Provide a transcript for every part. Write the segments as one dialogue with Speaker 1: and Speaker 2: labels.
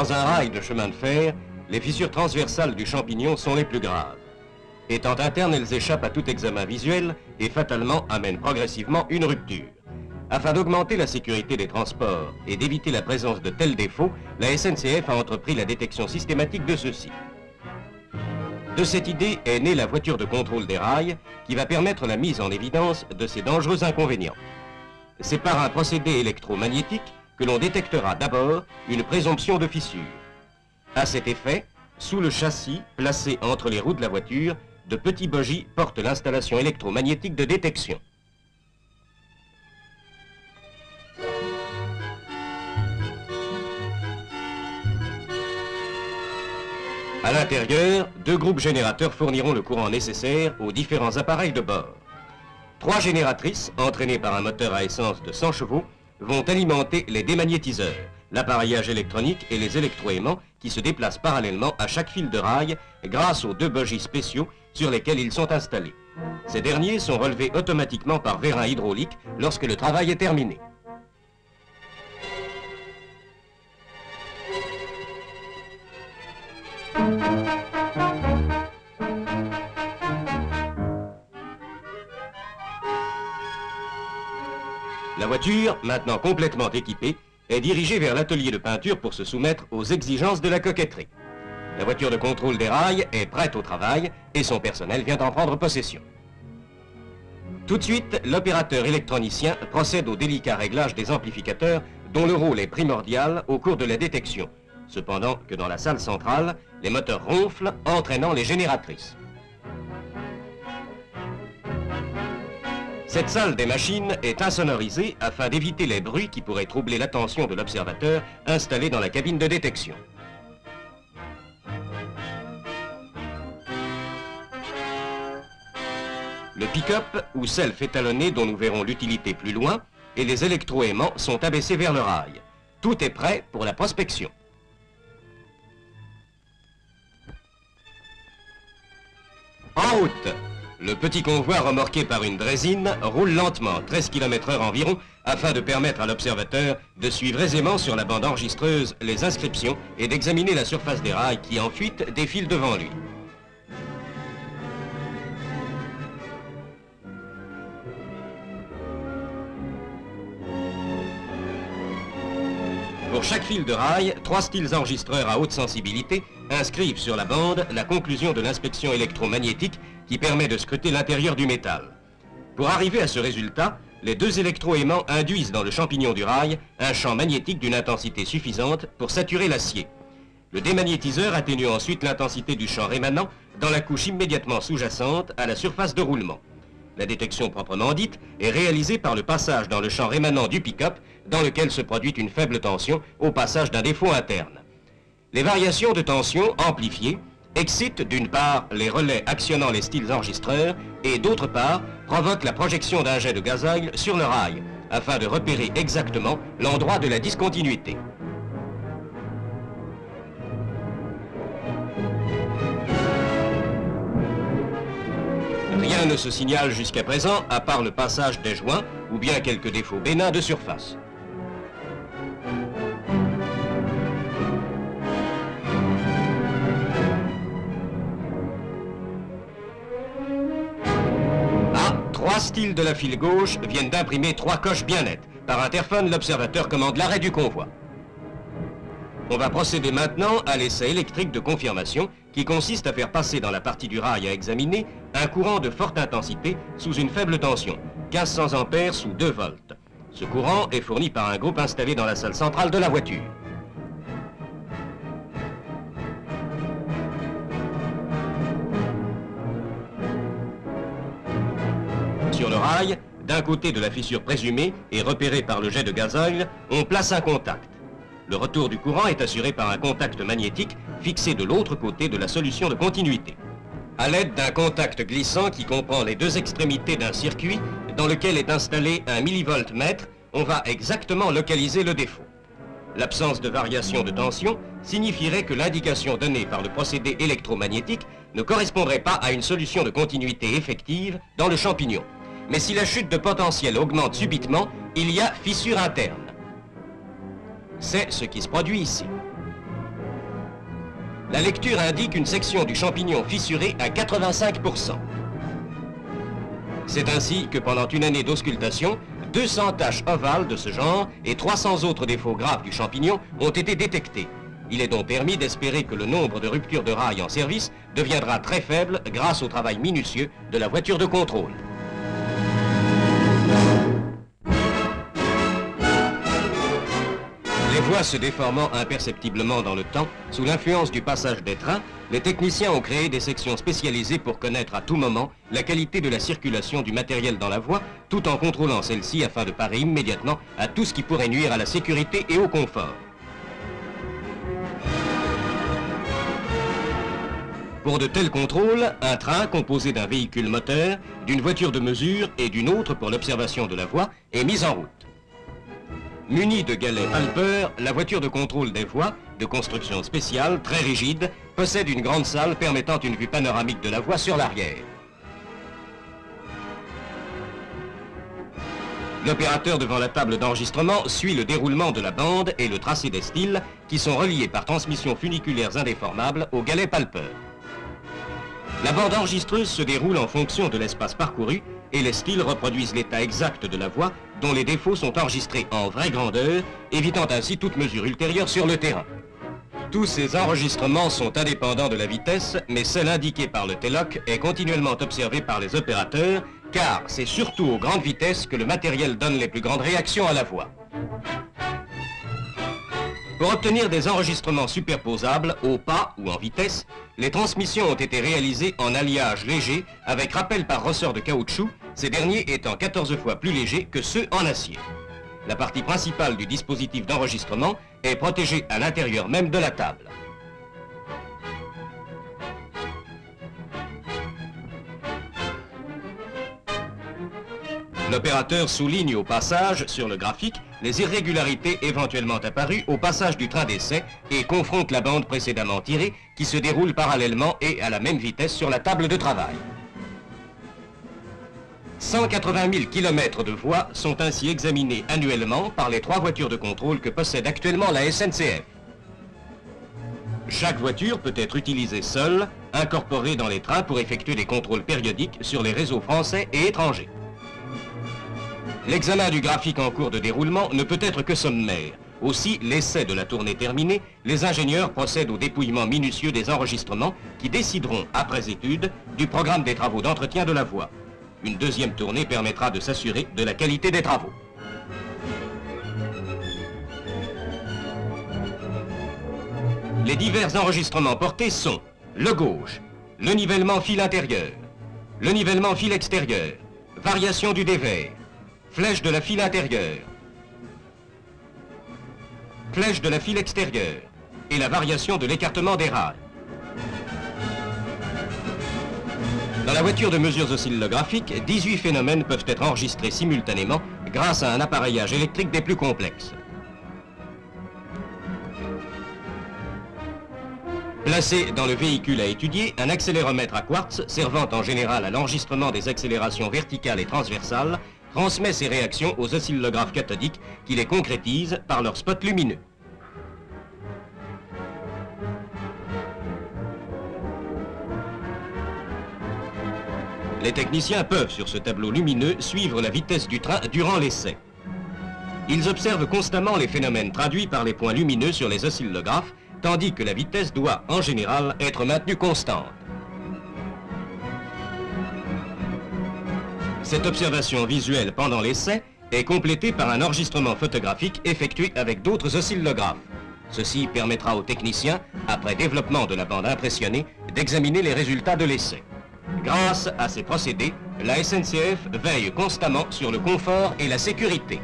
Speaker 1: Dans un rail de chemin de fer, les fissures transversales du champignon sont les plus graves. Étant internes, elles échappent à tout examen visuel et fatalement amènent progressivement une rupture. Afin d'augmenter la sécurité des transports et d'éviter la présence de tels défauts, la SNCF a entrepris la détection systématique de ceux-ci. De cette idée est née la voiture de contrôle des rails qui va permettre la mise en évidence de ces dangereux inconvénients. C'est par un procédé électromagnétique que l'on détectera d'abord une présomption de fissure. À cet effet, sous le châssis, placé entre les roues de la voiture, de petits bogies portent l'installation électromagnétique de détection. À l'intérieur, 2 groupes générateurs fourniront le courant nécessaire aux différents appareils de bord. 3 génératrices, entraînées par un moteur à essence de 100 chevaux, vont alimenter les démagnétiseurs, l'appareillage électronique et les électroaimants qui se déplacent parallèlement à chaque fil de rail grâce aux 2 bogies spéciaux sur lesquels ils sont installés. Ces derniers sont relevés automatiquement par vérin hydraulique lorsque le travail est terminé. La voiture, maintenant complètement équipée, est dirigée vers l'atelier de peinture pour se soumettre aux exigences de la coquetterie. La voiture de contrôle des rails est prête au travail et son personnel vient en prendre possession. Tout de suite, l'opérateur électronicien procède au délicat réglage des amplificateurs dont le rôle est primordial au cours de la détection, cependant que dans la salle centrale, les moteurs ronflent, entraînant les génératrices. Cette salle des machines est insonorisée afin d'éviter les bruits qui pourraient troubler l'attention de l'observateur installé dans la cabine de détection. Le pick-up ou self étalonné dont nous verrons l'utilité plus loin et les électroaimants sont abaissés vers le rail. Tout est prêt pour la prospection. En route! Le petit convoi remorqué par une draisine roule lentement, 13 km/h environ, afin de permettre à l'observateur de suivre aisément sur la bande enregistreuse les inscriptions et d'examiner la surface des rails qui, en fuite, défilent devant lui. Pour chaque fil de rail, 3 styles enregistreurs à haute sensibilité inscrivent sur la bande la conclusion de l'inspection électromagnétique qui permet de scruter l'intérieur du métal. Pour arriver à ce résultat, les 2 électroaimants induisent dans le champignon du rail un champ magnétique d'une intensité suffisante pour saturer l'acier. Le démagnétiseur atténue ensuite l'intensité du champ rémanent dans la couche immédiatement sous-jacente à la surface de roulement. La détection proprement dite est réalisée par le passage dans le champ rémanent du pick-up dans lequel se produit une faible tension au passage d'un défaut interne. Les variations de tension amplifiées excitent d'une part les relais actionnant les styles enregistreurs et d'autre part provoquent la projection d'un jet de gazoil sur le rail afin de repérer exactement l'endroit de la discontinuité. Rien ne se signale jusqu'à présent à part le passage des joints ou bien quelques défauts bénins de surface. Ah, 3 styles de la file gauche viennent d'imprimer 3 coches bien nettes. Par interphone, l'observateur commande l'arrêt du convoi. On va procéder maintenant à l'essai électrique de confirmation qui consiste à faire passer dans la partie du rail à examiner un courant de forte intensité sous une faible tension, 1500 ampères sous 2 volts. Ce courant est fourni par un groupe installé dans la salle centrale de la voiture. Sur le rail, d'un côté de la fissure présumée et repérée par le jet de gazoil, on place un contact. Le retour du courant est assuré par un contact magnétique fixé de l'autre côté de la solution de continuité. À l'aide d'un contact glissant qui comprend les 2 extrémités d'un circuit dans lequel est installé un millivoltmètre, on va exactement localiser le défaut. L'absence de variation de tension signifierait que l'indication donnée par le procédé électromagnétique ne correspondrait pas à une solution de continuité effective dans le champignon. Mais si la chute de potentiel augmente subitement, il y a fissure interne. C'est ce qui se produit ici. La lecture indique une section du champignon fissurée à 85%. C'est ainsi que pendant une année d'auscultation, 200 taches ovales de ce genre et 300 autres défauts graves du champignon ont été détectés. Il est donc permis d'espérer que le nombre de ruptures de rails en service deviendra très faible grâce au travail minutieux de la voiture de contrôle. Les voies se déformant imperceptiblement dans le temps, sous l'influence du passage des trains, les techniciens ont créé des sections spécialisées pour connaître à tout moment la qualité de la circulation du matériel dans la voie, tout en contrôlant celle-ci afin de parer immédiatement à tout ce qui pourrait nuire à la sécurité et au confort. Pour de tels contrôles, un train composé d'un véhicule moteur, d'une voiture de mesure et d'une autre pour l'observation de la voie est mis en route. Munie de galets palpeurs, la voiture de contrôle des voies, de construction spéciale, très rigide, possède une grande salle permettant une vue panoramique de la voie sur l'arrière. L'opérateur devant la table d'enregistrement suit le déroulement de la bande et le tracé des styles qui sont reliés par transmissions funiculaires indéformables aux galets palpeurs. La bande enregistreuse se déroule en fonction de l'espace parcouru et les styles reproduisent l'état exact de la voie dont les défauts sont enregistrés en vraie grandeur, évitant ainsi toute mesure ultérieure sur le terrain. Tous ces enregistrements sont indépendants de la vitesse, mais celle indiquée par le TELOC est continuellement observée par les opérateurs, car c'est surtout aux grandes vitesses que le matériel donne les plus grandes réactions à la voie. Pour obtenir des enregistrements superposables au pas ou en vitesse, les transmissions ont été réalisées en alliage léger avec rappel par ressort de caoutchouc, ces derniers étant 14 fois plus légers que ceux en acier. La partie principale du dispositif d'enregistrement est protégée à l'intérieur même de la table. L'opérateur souligne au passage, sur le graphique, les irrégularités éventuellement apparues au passage du train d'essai et confronte la bande précédemment tirée qui se déroule parallèlement et à la même vitesse sur la table de travail. 180 000 km de voies sont ainsi examinés annuellement par les 3 voitures de contrôle que possède actuellement la SNCF. Chaque voiture peut être utilisée seule, incorporée dans les trains pour effectuer des contrôles périodiques sur les réseaux français et étrangers. L'examen du graphique en cours de déroulement ne peut être que sommaire. Aussi, l'essai de la tournée terminé, les ingénieurs procèdent au dépouillement minutieux des enregistrements qui décideront, après étude, du programme des travaux d'entretien de la voie. Une deuxième tournée permettra de s'assurer de la qualité des travaux. Les divers enregistrements portés sont le gauche, le nivellement fil intérieur, le nivellement fil extérieur, variation du dévers, flèche de la file intérieure, flèche de la file extérieure et la variation de l'écartement des rails. Dans la voiture de mesures oscillographiques, 18 phénomènes peuvent être enregistrés simultanément grâce à un appareillage électrique des plus complexes. Placé dans le véhicule à étudier, un accéléromètre à quartz servant en général à l'enregistrement des accélérations verticales et transversales transmet ces réactions aux oscillographes cathodiques qui les concrétisent par leurs spots lumineux. Les techniciens peuvent, sur ce tableau lumineux, suivre la vitesse du train durant l'essai. Ils observent constamment les phénomènes traduits par les points lumineux sur les oscillographes, tandis que la vitesse doit, en général, être maintenue constante. Cette observation visuelle pendant l'essai est complétée par un enregistrement photographique effectué avec d'autres oscillographes. Ceci permettra aux techniciens, après développement de la bande impressionnée, d'examiner les résultats de l'essai. Grâce à ces procédés, la SNCF veille constamment sur le confort et la sécurité.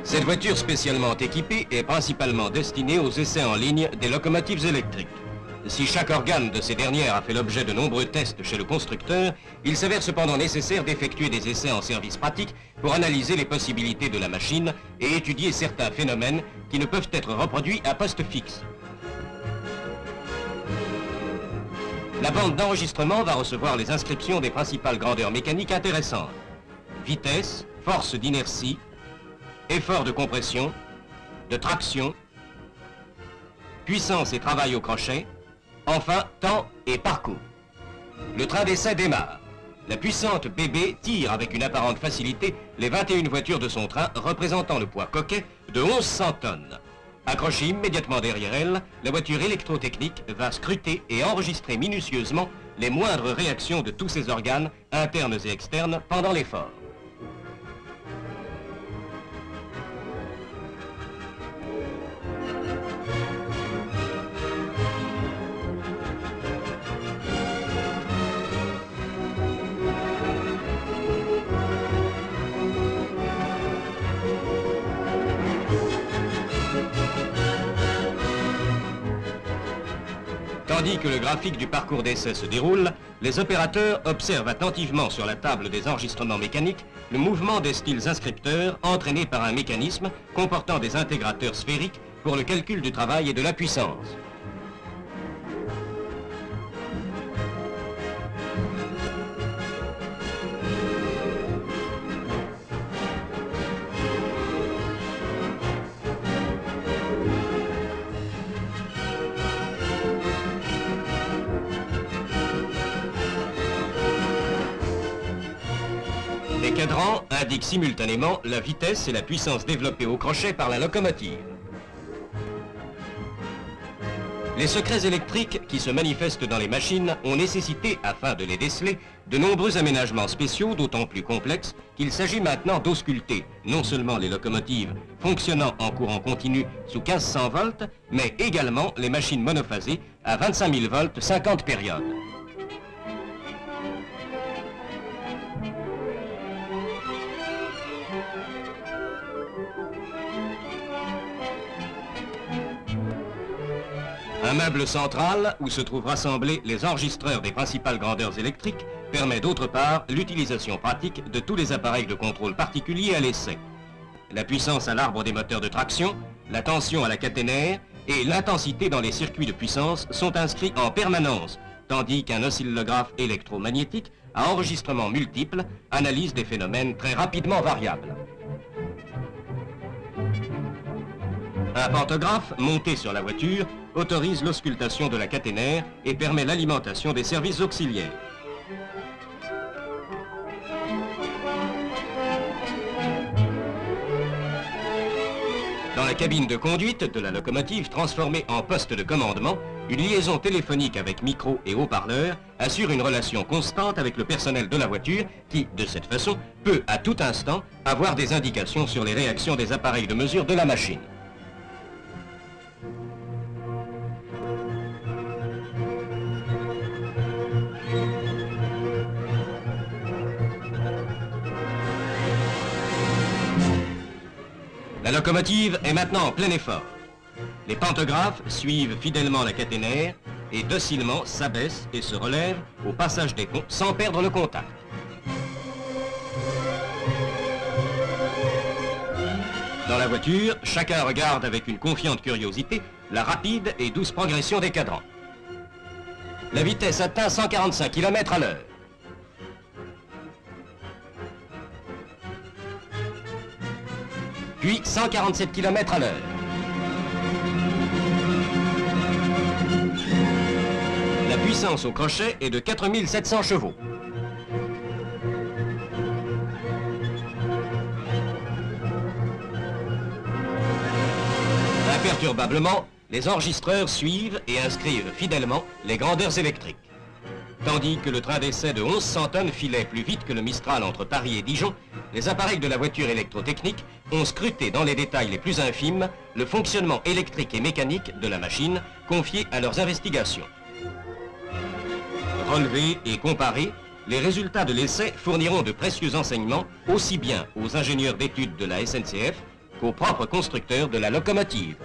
Speaker 1: Cette voiture spécialement équipée est principalement destinée aux essais en ligne des locomotives électriques. Si chaque organe de ces dernières a fait l'objet de nombreux tests chez le constructeur, il s'avère cependant nécessaire d'effectuer des essais en service pratique pour analyser les possibilités de la machine et étudier certains phénomènes qui ne peuvent être reproduits à poste fixe. La bande d'enregistrement va recevoir les inscriptions des principales grandeurs mécaniques intéressantes. Vitesse, force d'inertie, effort de compression, de traction, puissance et travail au crochet, enfin temps et parcours. Le train d'essai démarre. La puissante BB tire avec une apparente facilité les 21 voitures de son train représentant le poids coquet de 1100 tonnes. Accrochée immédiatement derrière elle, la voiture électrotechnique va scruter et enregistrer minutieusement les moindres réactions de tous ses organes, internes et externes, pendant l'effort. Tandis que le graphique du parcours d'essai se déroule, les opérateurs observent attentivement sur la table des enregistrements mécaniques le mouvement des styles inscripteurs entraînés par un mécanisme comportant des intégrateurs sphériques pour le calcul du travail et de la puissance. Les cadrans indiquent simultanément la vitesse et la puissance développées au crochet par la locomotive. Les secrets électriques qui se manifestent dans les machines ont nécessité, afin de les déceler, de nombreux aménagements spéciaux d'autant plus complexes qu'il s'agit maintenant d'ausculter non seulement les locomotives fonctionnant en courant continu sous 1500 volts, mais également les machines monophasées à 25 000 volts 50 périodes. Un meuble central où se trouvent rassemblés les enregistreurs des principales grandeurs électriques permet d'autre part l'utilisation pratique de tous les appareils de contrôle particuliers à l'essai. La puissance à l'arbre des moteurs de traction, la tension à la caténaire et l'intensité dans les circuits de puissance sont inscrits en permanence, tandis qu'un oscillographe électromagnétique à enregistrement multiple analyse des phénomènes très rapidement variables. Un pantographe monté sur la voiture autorise l'auscultation de la caténaire et permet l'alimentation des services auxiliaires. Dans la cabine de conduite de la locomotive transformée en poste de commandement, une liaison téléphonique avec micro et haut-parleur assure une relation constante avec le personnel de la voiture qui, de cette façon, peut à tout instant avoir des indications sur les réactions des appareils de mesure de la machine. La locomotive est maintenant en plein effort. Les pantographes suivent fidèlement la caténaire et docilement s'abaissent et se relèvent au passage des ponts sans perdre le contact. Dans la voiture, chacun regarde avec une confiante curiosité la rapide et douce progression des cadrans. La vitesse atteint 145 km à l'heure. Puis 147 km à l'heure. La puissance au crochet est de 4700 chevaux. Imperturbablement, les enregistreurs suivent et inscrivent fidèlement les grandeurs électriques. Tandis que le train d'essai de 1100 tonnes filait plus vite que le Mistral entre Paris et Dijon, les appareils de la voiture électrotechnique ont scruté dans les détails les plus infimes le fonctionnement électrique et mécanique de la machine confiée à leurs investigations. Relevés et comparés, les résultats de l'essai fourniront de précieux enseignements aussi bien aux ingénieurs d'études de la SNCF qu'aux propres constructeurs de la locomotive.